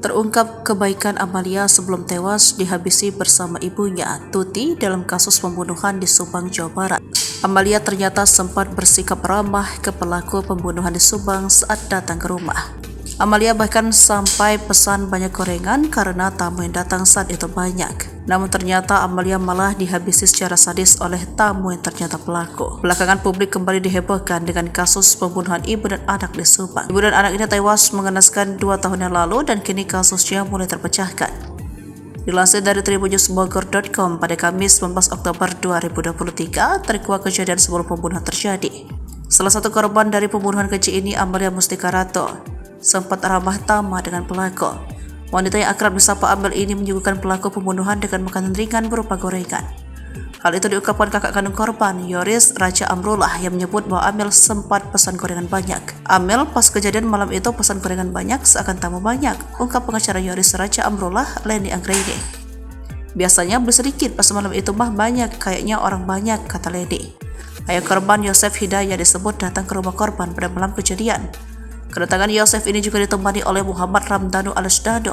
Terungkap kebaikan Amalia sebelum tewas dihabisi bersama ibunya, Tuti, dalam kasus pembunuhan di Subang, Jawa Barat. Amalia ternyata sempat bersikap ramah ke pelaku pembunuhan di Subang saat datang ke rumah. Amalia bahkan sampai pesan banyak gorengan karena tamu yang datang saat itu banyak. Namun ternyata Amalia malah dihabisi secara sadis oleh tamu yang ternyata pelaku. Belakangan publik kembali dihebohkan dengan kasus pembunuhan ibu dan anak di Subang. Ibu dan anak ini tewas mengenaskan 2 tahun yang lalu dan kini kasusnya mulai terpecahkan. Dilansir dari tribunnews.bogor.com pada Kamis 19 Oktober 2023, terkuak kejadian sebelum pembunuhan terjadi. Salah satu korban dari pembunuhan keji ini, Amalia Mustika Ratu, sempat ramah tamah dengan pelaku. Wanita yang akrab disapa Amel ini menyuguhkan pelaku pembunuhan dengan makanan ringan berupa gorengan. Hal itu diungkapkan kakak kandung korban, Yoris Raja Amrullah, yang menyebut bahwa Amel sempat pesan gorengan banyak. Amel pas kejadian malam itu pesan gorengan banyak seakan tamu banyak, ungkap pengacara Yoris Raja Amrullah, Leni Anggraini. Biasanya beli sedikit, pas malam itu mah banyak, kayaknya orang banyak, kata Leni. Ayah korban Yosef Hidayah disebut datang ke rumah korban pada malam kejadian. Kedatangan Yosef ini juga ditemani oleh Muhammad Ramdhanu alias Dado.